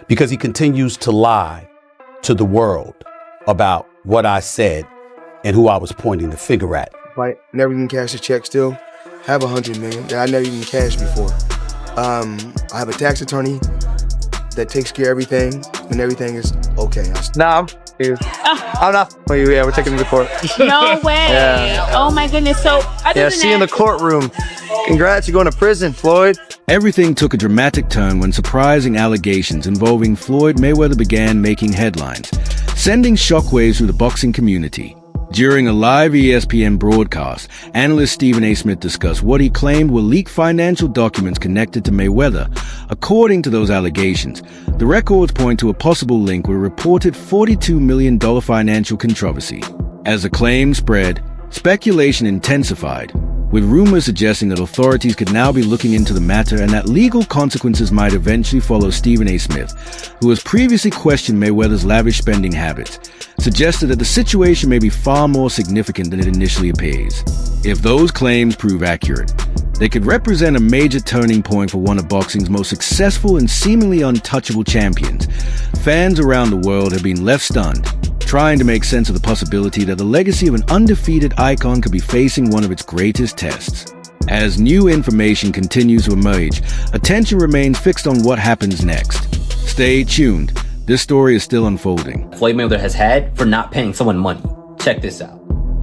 because he continues to lie to the world about what I said and who I was pointing the finger at. Right, never even cashed a check still. Have $100 million that I never even cashed before. I have a tax attorney that takes care of everything when everything is okay. Nah, I'm not with you. Yeah, we're taking him to court. No way. Yeah. Oh my goodness. So other than See you in the that, courtroom. Congrats, you're going to prison, Floyd. Everything took a dramatic turn when surprising allegations involving Floyd Mayweather began making headlines, sending shockwaves through the boxing community. During a live ESPN broadcast, analyst Stephen A. Smith discussed what he claimed were leaked financial documents connected to Mayweather. According to those allegations, the records point to a possible link with a reported $42 million financial controversy. As the claim spread, speculation intensified, with rumors suggesting that authorities could now be looking into the matter and that legal consequences might eventually follow. Stephen A. Smith, who has previously questioned Mayweather's lavish spending habits, suggested that the situation may be far more significant than it initially appears. If those claims prove accurate, they could represent a major turning point for one of boxing's most successful and seemingly untouchable champions. Fans around the world have been left stunned, trying to make sense of the possibility that the legacy of an undefeated icon could be facing one of its greatest tests. As new information continues to emerge, attention remains fixed on what happens next. Stay tuned. This story is still unfolding. Floyd Mayweather has had for not paying someone money. Check this out.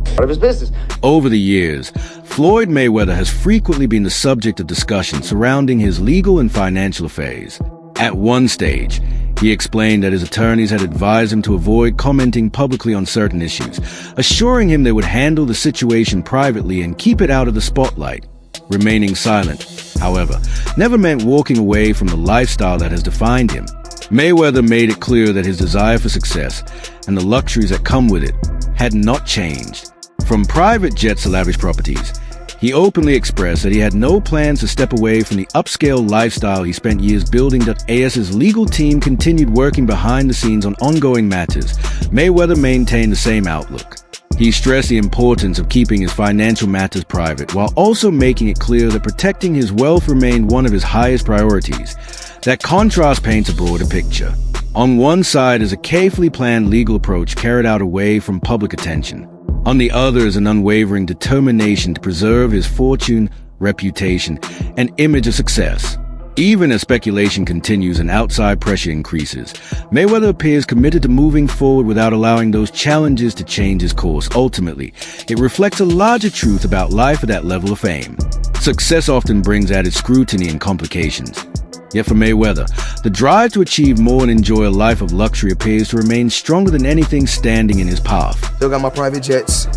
Part of his business. Over the years, Floyd Mayweather has frequently been the subject of discussion surrounding his legal and financial affairs. At one stage, he explained that his attorneys had advised him to avoid commenting publicly on certain issues, assuring him they would handle the situation privately and keep it out of the spotlight. Remaining silent, however, never meant walking away from the lifestyle that has defined him. Mayweather made it clear that his desire for success and the luxuries that come with it had not changed. From private jets to lavish properties, he openly expressed that he had no plans to step away from the upscale lifestyle he spent years building. AS's legal team continued working behind the scenes on ongoing matters. Mayweather maintained the same outlook. He stressed the importance of keeping his financial matters private, while also making it clear that protecting his wealth remained one of his highest priorities. That contrast paints a broader picture. On one side is a carefully planned legal approach carried out away from public attention. On the other is an unwavering determination to preserve his fortune, reputation, and image of success. Even as speculation continues and outside pressure increases, Mayweather appears committed to moving forward without allowing those challenges to change his course. Ultimately, it reflects a larger truth about life at that level of fame. Success often brings added scrutiny and complications. Yet for Mayweather, the drive to achieve more and enjoy a life of luxury appears to remain stronger than anything standing in his path. Still got my private jets.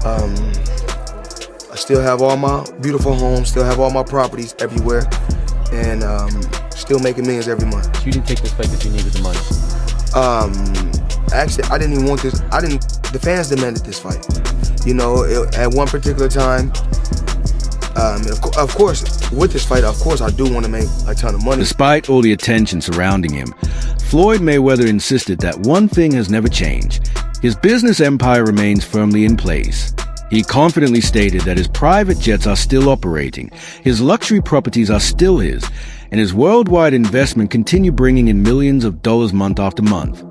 I still have all my beautiful homes, still have all my properties everywhere, and still making millions every month. You didn't take this fight because you needed the money. Actually, I didn't even want this. The fans demanded this fight. You know, at one particular time, of course, with this fight, of course, I do want to make a ton of money. Despite all the attention surrounding him, Floyd Mayweather insisted that one thing has never changed. His business empire remains firmly in place. He confidently stated that his private jets are still operating, his luxury properties are still his, and his worldwide investment continue bringing in millions of dollars month after month.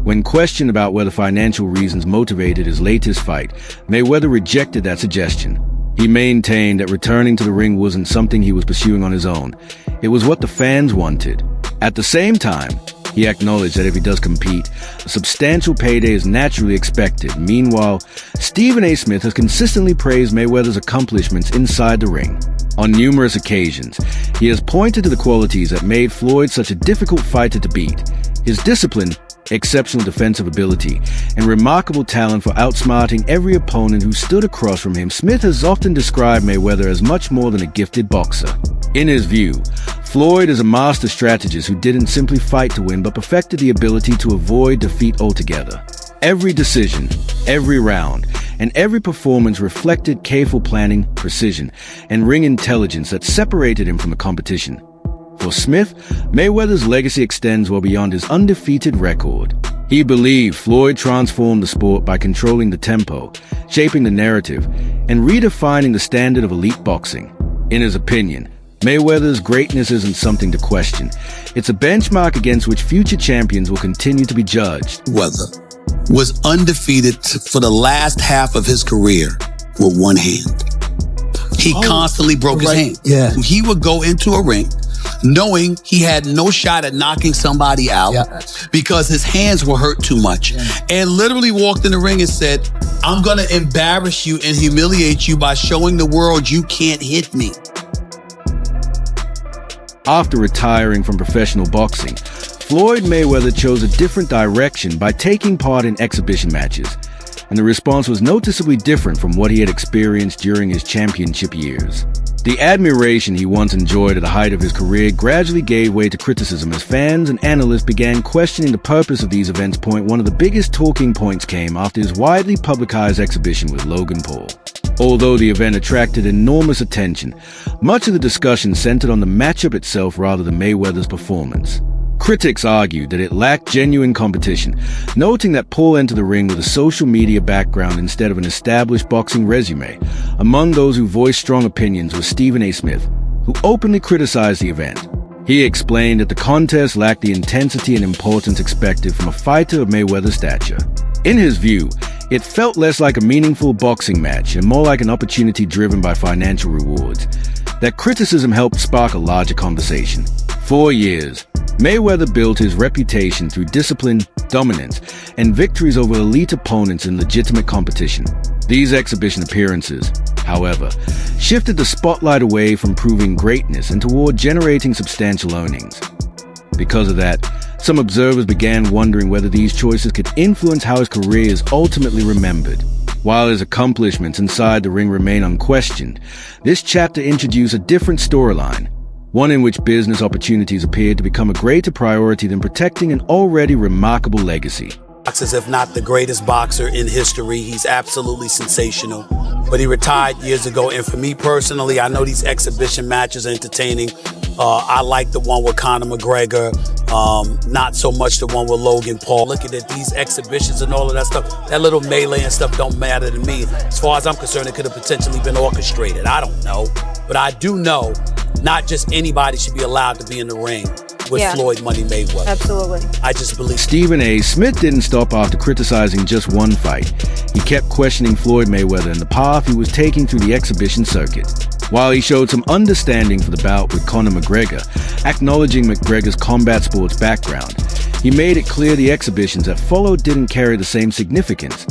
When questioned about whether financial reasons motivated his latest fight, Mayweather rejected that suggestion. He maintained that returning to the ring wasn't something he was pursuing on his own. It was what the fans wanted. At the same time, he acknowledged that if he does compete, a substantial payday is naturally expected. Meanwhile, Stephen A. Smith has consistently praised Mayweather's accomplishments inside the ring. On numerous occasions, he has pointed to the qualities that made Floyd such a difficult fighter to beat: his discipline, exceptional defensive ability, and remarkable talent for outsmarting every opponent who stood across from him. Smith has often described Mayweather as much more than a gifted boxer. In his view, Floyd is a master strategist who didn't simply fight to win, but perfected the ability to avoid defeat altogether. Every decision, every round, and every performance reflected careful planning, precision, and ring intelligence that separated him from the competition. For Smith, Mayweather's legacy extends well beyond his undefeated record. He believed Floyd transformed the sport by controlling the tempo, shaping the narrative, and redefining the standard of elite boxing. In his opinion, Mayweather's greatness isn't something to question. It's a benchmark against which future champions will continue to be judged. Mayweather was undefeated for the last half of his career with one hand. He constantly broke his hand. Yeah. He would go into a ring knowing he had no shot at knocking somebody out because his hands were hurt too much. And literally walked in the ring and said, I'm going to embarrass you and humiliate you by showing the world you can't hit me. After retiring from professional boxing, Floyd Mayweather chose a different direction by taking part in exhibition matches, and the response was noticeably different from what he had experienced during his championship years. The admiration he once enjoyed at the height of his career gradually gave way to criticism as fans and analysts began questioning the purpose of these events. One of the biggest talking points came after his widely publicized exhibition with Logan Paul. Although the event attracted enormous attention, much of the discussion centered on the matchup itself rather than Mayweather's performance. Critics argued that it lacked genuine competition, noting that Paul entered the ring with a social media background instead of an established boxing resume. Among those who voiced strong opinions was Stephen A. Smith, who openly criticized the event. He explained that the contest lacked the intensity and importance expected from a fighter of Mayweather's stature. In his view, it felt less like a meaningful boxing match and more like an opportunity driven by financial rewards. That criticism helped spark a larger conversation. For years, Mayweather built his reputation through discipline, dominance, and victories over elite opponents in legitimate competition. These exhibition appearances, however, shifted the spotlight away from proving greatness and toward generating substantial earnings. Because of that, some observers began wondering whether these choices could influence how his career is ultimately remembered. While his accomplishments inside the ring remain unquestioned, this chapter introduced a different storyline, one in which business opportunities appeared to become a greater priority than protecting an already remarkable legacy. If not the greatest boxer in history, he's absolutely sensational. But he retired years ago, and for me personally, I know these exhibition matches are entertaining. I like the one with Conor McGregor, not so much the one with Logan Paul. Looking at these exhibitions and all of that stuff, that little melee and stuff don't matter to me. As far as I'm concerned, it could have potentially been orchestrated. I don't know. But I do know not just anybody should be allowed to be in the ring with Floyd Money Mayweather. Absolutely. I just believe. Stephen A. Smith didn't stop after criticizing just one fight. He kept questioning Floyd Mayweather and the path he was taking through the exhibition circuit. While he showed some understanding for the bout with Conor McGregor, acknowledging McGregor's combat sports background, he made it clear the exhibitions that followed didn't carry the same significance.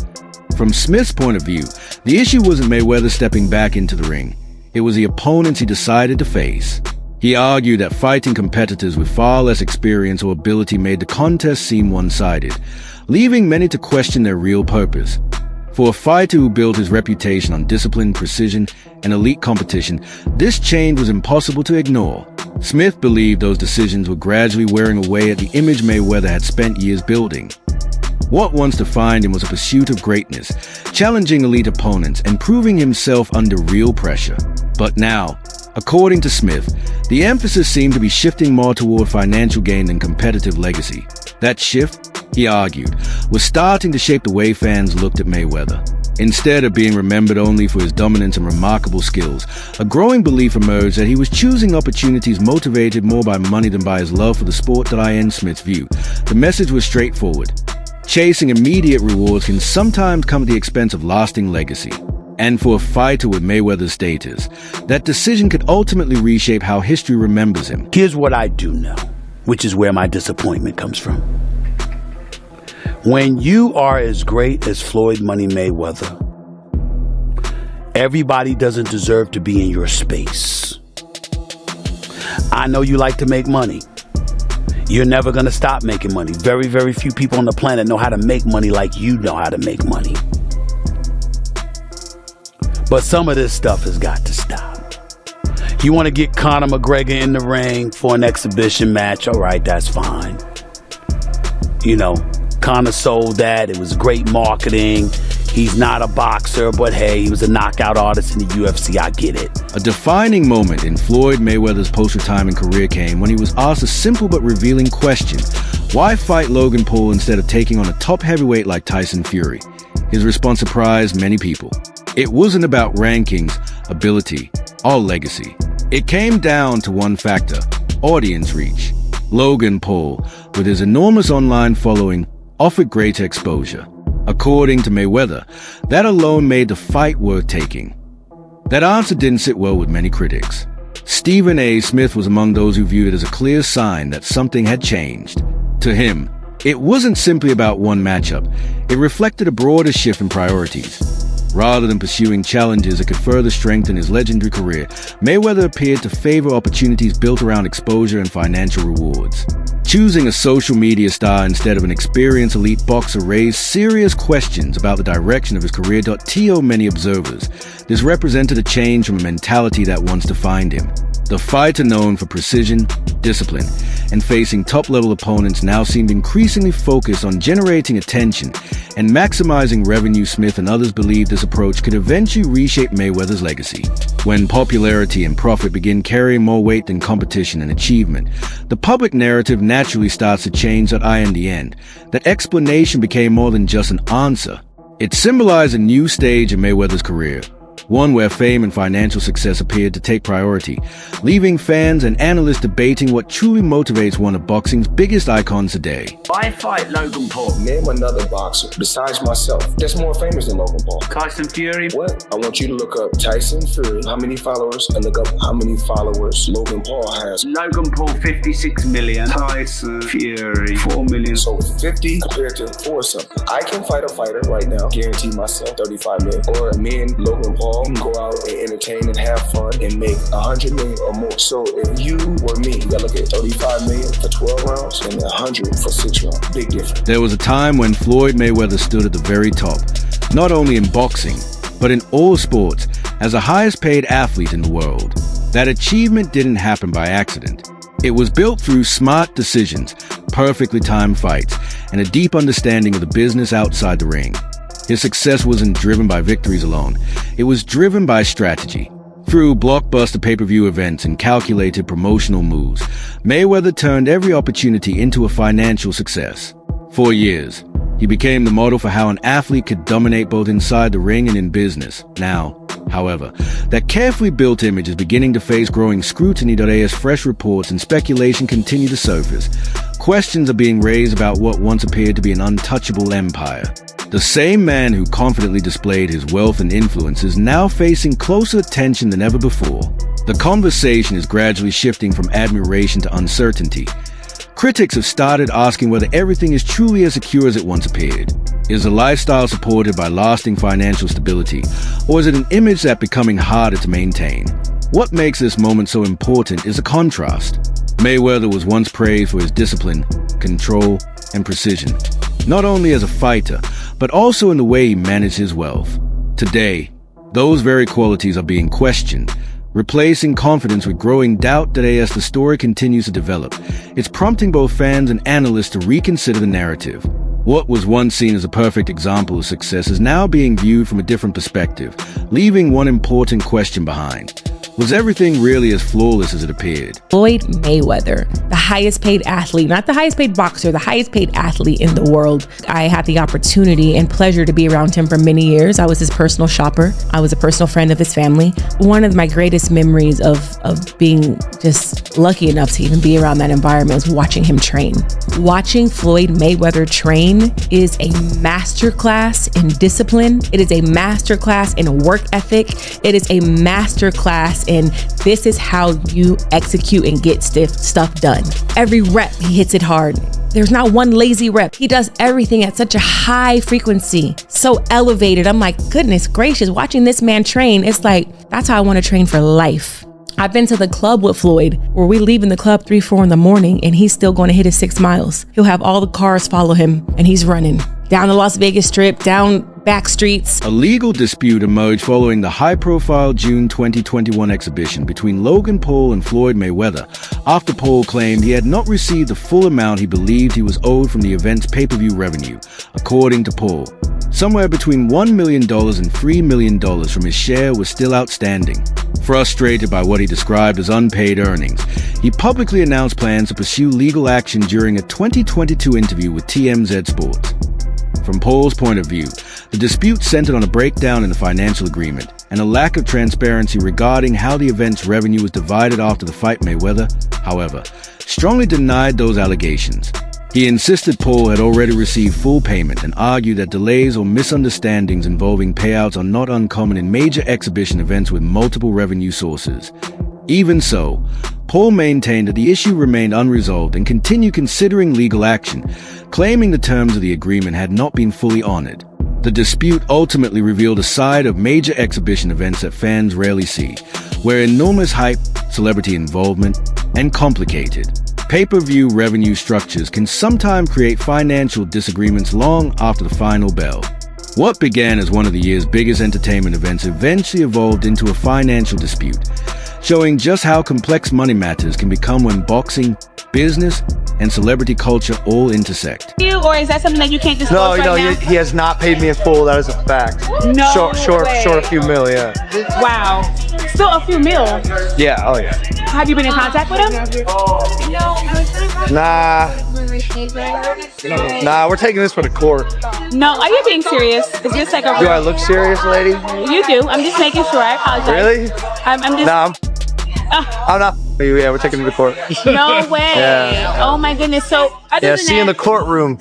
From Smith's point of view, the issue wasn't Mayweather stepping back into the ring. It was the opponents he decided to face. He argued that fighting competitors with far less experience or ability made the contest seem one-sided, leaving many to question their real purpose. For a fighter who built his reputation on discipline, precision, and elite competition, this change was impossible to ignore. Smith believed those decisions were gradually wearing away at the image Mayweather had spent years building. What once defined him was a pursuit of greatness, challenging elite opponents and proving himself under real pressure. But now, according to Smith, the emphasis seemed to be shifting more toward financial gain than competitive legacy. That shift, he argued, was starting to shape the way fans looked at Mayweather. Instead of being remembered only for his dominance and remarkable skills, a growing belief emerged that he was choosing opportunities motivated more by money than by his love for the sport. In Smith's view, the message was straightforward. Chasing immediate rewards can sometimes come at the expense of lasting legacy. And for a fighter with Mayweather's status, that decision could ultimately reshape how history remembers him. Here's what I do know, which is where my disappointment comes from. When you are as great as Floyd Money Mayweather, everybody doesn't deserve to be in your space. I know you like to make money. You're never going to stop making money. Very, very few people on the planet know how to make money like you know how to make money. But some of this stuff has got to stop. You want to get Conor McGregor in the ring for an exhibition match? All right, that's fine. You know, Conor sold that. It was great marketing. He's not a boxer, but hey, he was a knockout artist in the UFC. I get it. A defining moment in Floyd Mayweather's post-retirement career came when he was asked a simple but revealing question. Why fight Logan Paul instead of taking on a top heavyweight like Tyson Fury? His response surprised many people. It wasn't about rankings, ability, or legacy. It came down to one factor: audience reach. Logan Paul, with his enormous online following, offered greater exposure. According to Mayweather, that alone made the fight worth taking. That answer didn't sit well with many critics. Stephen A. Smith was among those who viewed it as a clear sign that something had changed. To him, it wasn't simply about one matchup. It reflected a broader shift in priorities. Rather than pursuing challenges that could further strengthen his legendary career, Mayweather appeared to favor opportunities built around exposure and financial rewards. Choosing a social media star instead of an experienced elite boxer raised serious questions about the direction of his career. To many observers, this represented a change from a mentality that once defined him. The fighter known for precision, discipline, and facing top-level opponents now seemed increasingly focused on generating attention and maximizing revenue. Smith and others believed this approach could eventually reshape Mayweather's legacy. When popularity and profit begin carrying more weight than competition and achievement, the public narrative naturally starts to change. In the end, that explanation became more than just an answer. It symbolized a new stage in Mayweather's career, one where fame and financial success appeared to take priority, leaving fans and analysts debating what truly motivates one of boxing's biggest icons today. Why fight Logan Paul? Name another boxer besides myself that's more famous than Logan Paul. Tyson Fury? What? I want you to look up Tyson Fury, how many followers, and look up how many followers Logan Paul has. Logan Paul, 56 million. Tyson Fury, 4 million. So 50 compared to 4 something. I can fight a fighter right now, guarantee myself 35 million. Or me and Logan Paul can go out and entertain and have fun and make 100 million or more. So if you were me, you gotta look at 35 million for 12 rounds and 100 for 6 rounds. Big difference. There was a time when Floyd Mayweather stood at the very top, not only in boxing, but in all sports, as the highest paid athlete in the world. That achievement didn't happen by accident. It was built through smart decisions, perfectly timed fights, and a deep understanding of the business outside the ring. His success wasn't driven by victories alone. It was driven by strategy. Through blockbuster pay-per-view events and calculated promotional moves, Mayweather turned every opportunity into a financial success. For years, he became the model for how an athlete could dominate both inside the ring and in business. Now, however, that carefully built image is beginning to face growing scrutiny. As fresh reports and speculation continue to surface, questions are being raised about what once appeared to be an untouchable empire. The same man who confidently displayed his wealth and influence is now facing closer attention than ever before. The conversation is gradually shifting from admiration to uncertainty. Critics have started asking whether everything is truly as secure as it once appeared. Is the lifestyle supported by lasting financial stability, or is it an image that's becoming harder to maintain? What makes this moment so important is a contrast. Mayweather was once praised for his discipline, control, and precision, not only as a fighter, but also in the way he managed his wealth. Today, those very qualities are being questioned, replacing confidence with growing doubt. As the story continues to develop, it's prompting both fans and analysts to reconsider the narrative. What was once seen as a perfect example of success is now being viewed from a different perspective, leaving one important question behind. Was everything really as flawless as it appeared? Floyd Mayweather, the highest paid athlete, not the highest paid boxer, the highest paid athlete in the world. I had the opportunity and pleasure to be around him for many years. I was his personal shopper. I was a personal friend of his family. One of my greatest memories of being just lucky enough to even be around that environment was watching him train. Watching Floyd Mayweather train is a masterclass in discipline. It is a masterclass in work ethic. It is a masterclass in this is how you execute and get stuff done. Every rep, he hits it hard. There's not one lazy rep. He does everything at such a high frequency, so elevated. I'm like, goodness gracious, watching this man train, it's like, that's how I want to train for life. I've been to the club with Floyd where we leave in the club 3-4 in the morning and he's still going to hit his 6 miles. He'll have all the cars follow him and he's running down the Las Vegas Strip, down back streets. A legal dispute emerged following the high-profile June 2021 exhibition between Logan Paul and Floyd Mayweather after Paul claimed he had not received the full amount he believed he was owed from the event's pay-per-view revenue. According to Paul, somewhere between $1 million and $3 million from his share was still outstanding. Frustrated by what he described as unpaid earnings, he publicly announced plans to pursue legal action during a 2022 interview with TMZ Sports. From Paul's point of view, the dispute centered on a breakdown in the financial agreement. and a lack of transparency regarding how the event's revenue was divided after the fight. Mayweather, however, strongly denied those allegations. He insisted Paul had already received full payment and argued that delays or misunderstandings involving payouts are not uncommon in major exhibition events with multiple revenue sources. Even so, Paul maintained that the issue remained unresolved and continued considering legal action, claiming the terms of the agreement had not been fully honored. The dispute ultimately revealed a side of major exhibition events that fans rarely see, where enormous hype, celebrity involvement, and complicated pay-per-view revenue structures can sometimes create financial disagreements long after the final bell. What began as one of the year's biggest entertainment events eventually evolved into a financial dispute, showing just how complex money matters can become when boxing, business, and celebrity culture all intersect. Or is that something that you can't disclose right now? He has not paid me in full. That is a fact. No Short a few mil, yeah. Wow. Still a few mil. Yeah, oh yeah. Have you been in contact with him? Nah, we're taking this for the court. No, are you being serious? Is this like a... Do I look serious, lady? You do. I'm just making sure. I apologize. Really? I'm just... Nah, I'm not. Yeah, we're taking him to court. No way. Yeah. Oh my goodness. So, See you in the courtroom.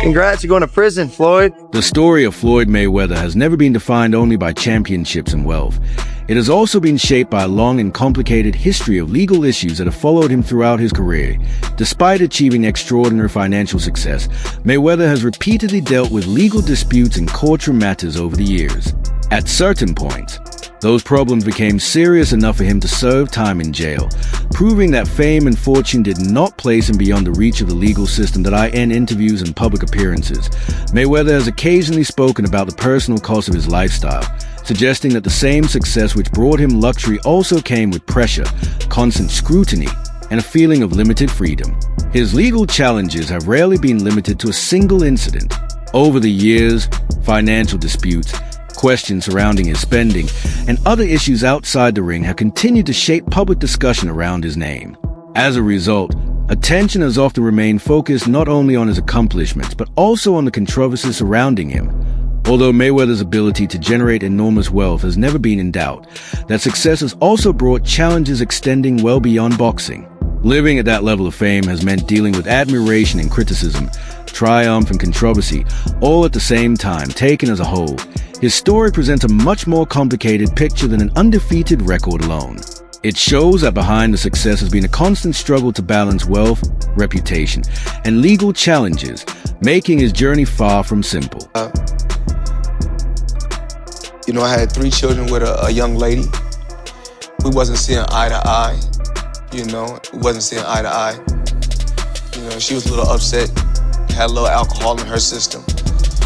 Congrats, you're going to prison, Floyd. The story of Floyd Mayweather has never been defined only by championships and wealth. It has also been shaped by a long and complicated history of legal issues that have followed him throughout his career. Despite achieving extraordinary financial success, Mayweather has repeatedly dealt with legal disputes and courtroom matters over the years. At certain points, those problems became serious enough for him to serve time in jail, proving that fame and fortune did not place him beyond the reach of the legal system. That in interviews and public appearances, Mayweather has occasionally spoken about the personal cost of his lifestyle, suggesting that the same success which brought him luxury also came with pressure, constant scrutiny, and a feeling of limited freedom. His legal challenges have rarely been limited to a single incident. Over the years, financial disputes, questions surrounding his spending, and other issues outside the ring have continued to shape public discussion around his name. As a result, attention has often remained focused not only on his accomplishments, but also on the controversies surrounding him. Although Mayweather's ability to generate enormous wealth has never been in doubt, that success has also brought challenges extending well beyond boxing. Living at that level of fame has meant dealing with admiration and criticism, triumph and controversy, all at the same time. Taken as a whole, his story presents a much more complicated picture than an undefeated record alone. It shows that behind the success has been a constant struggle to balance wealth, reputation, and legal challenges, making his journey far from simple. I had 3 children with a young lady. We wasn't seeing eye to eye. We wasn't seeing eye to eye. She was a little upset, had a little alcohol in her system.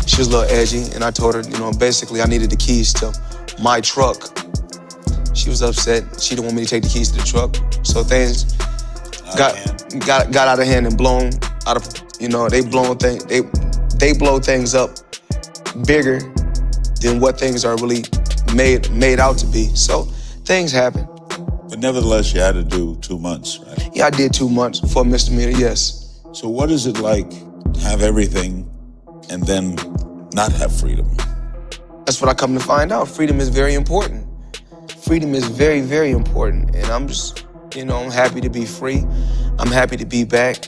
She was a little edgy, and I told her, basically I needed the keys to my truck. She was upset. She didn't want me to take the keys to the truck. So things got out of hand and blown out of, they blow things up bigger than what things are really made out to be. So things happen. But nevertheless, you had to do 2 months, right? Yeah, I did 2 months for a misdemeanor, yes. So what is it like to have everything and then not have freedom? That's what I come to find out. Freedom is very important. Freedom is very, very important. And I'm just, I'm happy to be free. I'm happy to be back,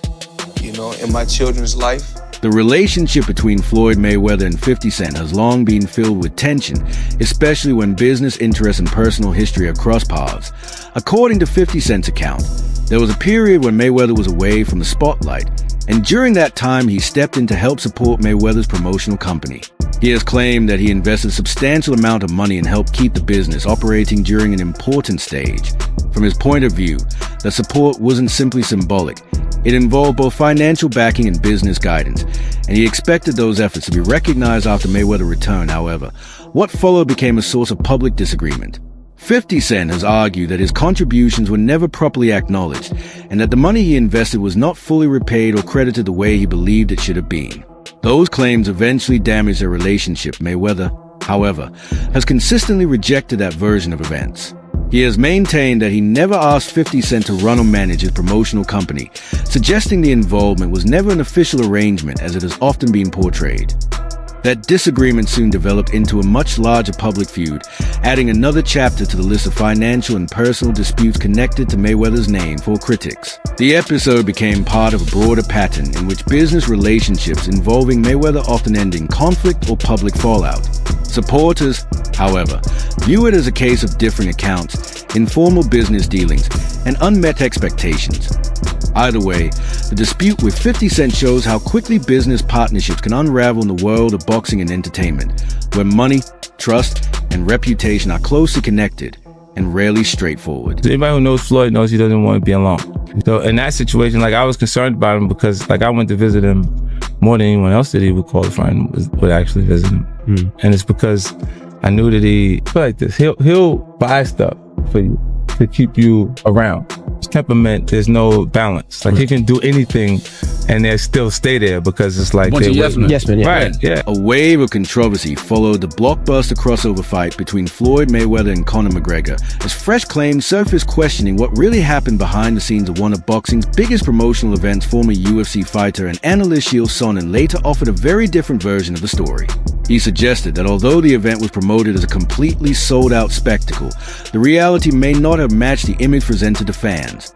in my children's life. The relationship between Floyd Mayweather and 50 Cent has long been filled with tension, especially when business interests and personal history have crossed paths. According to 50 Cent's account, there was a period when Mayweather was away from the spotlight, and during that time he stepped in to help support Mayweather's promotional company. He has claimed that he invested a substantial amount of money and helped keep the business operating during an important stage. From his point of view, the support wasn't simply symbolic. It involved both financial backing and business guidance, and he expected those efforts to be recognized after Mayweather returned. However, what followed became a source of public disagreement. 50 Cent has argued that his contributions were never properly acknowledged, and that the money he invested was not fully repaid or credited the way he believed it should have been. Those claims eventually damaged their relationship. Mayweather, however, has consistently rejected that version of events. He has maintained that he never asked 50 Cent to run or manage his promotional company, suggesting the involvement was never an official arrangement as it has often been portrayed. That disagreement soon developed into a much larger public feud, adding another chapter to the list of financial and personal disputes connected to Mayweather's name for critics. The episode became part of a broader pattern in which business relationships involving Mayweather often end in conflict or public fallout. Supporters, however, view it as a case of differing accounts, informal business dealings, and unmet expectations. Either way, the dispute with 50 Cent shows how quickly business partnerships can unravel in the world of boxing and entertainment, where money, trust, and reputation are closely connected and rarely straightforward. Anybody who knows Floyd knows he doesn't want to be alone. So in that situation, like, I was concerned about him because, like, I went to visit him more than anyone else that he would qualify and would actually visit him. And it's because I knew that he, like this, he'll buy stuff for you to keep you around. His temperament, there's no balance. Like, he can do anything and they still stay there because it's like they're yes men, yeah. Right, yeah. A wave of controversy followed the blockbuster crossover fight between Floyd Mayweather and Conor McGregor, as fresh claims surfaced questioning what really happened behind the scenes of one of boxing's biggest promotional events. Former UFC fighter and analyst Chael Sonnen later offered a very different version of the story. He suggested that although the event was promoted as a completely sold-out spectacle, the reality may not have matched the image presented to fans.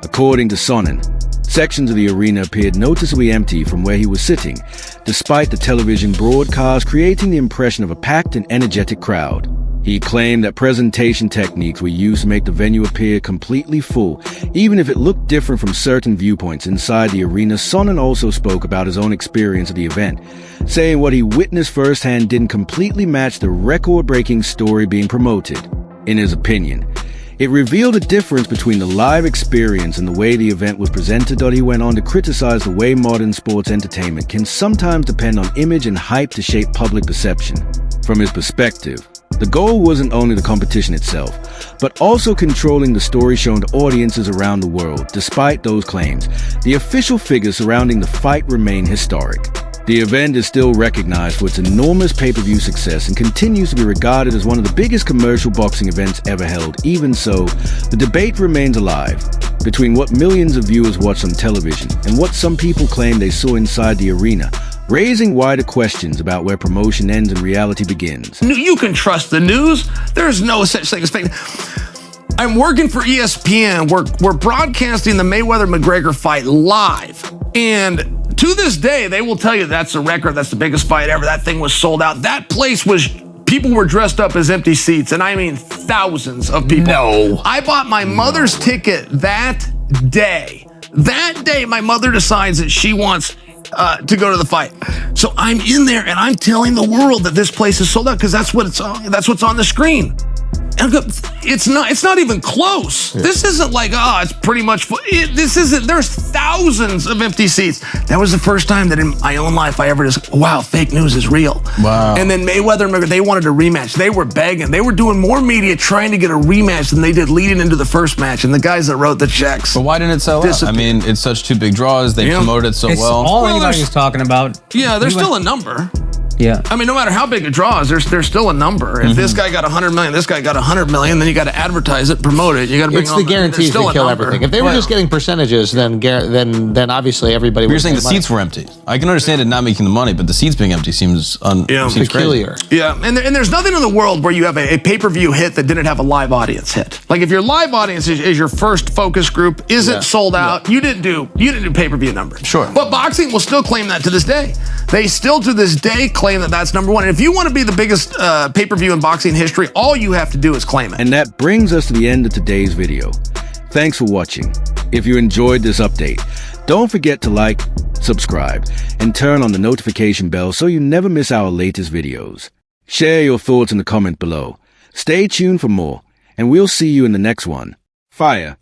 According to Sonnen, sections of the arena appeared noticeably empty from where he was sitting, despite the television broadcast creating the impression of a packed and energetic crowd. He claimed that presentation techniques were used to make the venue appear completely full, even if it looked different from certain viewpoints inside the arena. Sonnen also spoke about his own experience of the event, saying what he witnessed firsthand didn't completely match the record-breaking story being promoted. In his opinion, it revealed a difference between the live experience and the way the event was presented. He went on to criticize the way modern sports entertainment can sometimes depend on image and hype to shape public perception. From his perspective, the goal wasn't only the competition itself, but also controlling the story shown to audiences around the world. Despite those claims, the official figures surrounding the fight remain historic. The event is still recognized for its enormous pay-per-view success and continues to be regarded as one of the biggest commercial boxing events ever held. Even so, the debate remains alive between what millions of viewers watch on television and what some people claim they saw inside the arena, raising wider questions about where promotion ends and reality begins. You can trust the news. There's no such thing as fake. I'm working for ESPN. We're broadcasting the Mayweather-McGregor fight live. And to this day, they will tell you that's a record. That's the biggest fight ever. That thing was sold out. That place was, people were dressed up as empty seats. And I mean thousands of people. No. I bought my mother's ticket that day. That day, my mother decides that she wants to go to the fight. So I'm in there and I'm telling the world that this place is sold out because that's what's on the screen. And it's not even close. Yeah. This isn't like, it's pretty much full. This isn't, there's thousands of empty seats. That was the first time that in my own life I ever just, wow, fake news is real. Wow. And then Mayweather and McGregor, they wanted a rematch. They were begging. They were doing more media trying to get a rematch than they did leading into the first match. And the guys that wrote the checks. But why didn't it sell out? I mean, it's such two big draws. They promoted it so well. All anybody's talking about. Yeah, there's still a number. Yeah. I mean, no matter how big a draw is, there's still a number. If this guy got 100 million, this guy got 100 million, then you got to advertise it, promote it. You got to bring. It's the guarantees that kill everything. If they were just getting percentages, then obviously everybody would. You're saying the seats were empty. I can understand it not making the money, but the seats being empty seems peculiar. Crazy. Yeah, and there's nothing in the world where you have a pay-per-view hit that didn't have a live audience hit. Like if your live audience is your first focus group, isn't sold out, you didn't do pay-per-view numbers. Sure. But boxing will still claim that to this day. They still to this day claim that that's number one. And if you want to be the biggest pay-per-view in boxing history, all you have to do is claim it. And that brings us to the end of today's video. Thanks for watching. If you enjoyed this update, don't forget to like, subscribe, and turn on the notification bell so you never miss our latest videos. Share your thoughts in the comment below. Stay tuned for more, and we'll see you in the next one. Fire.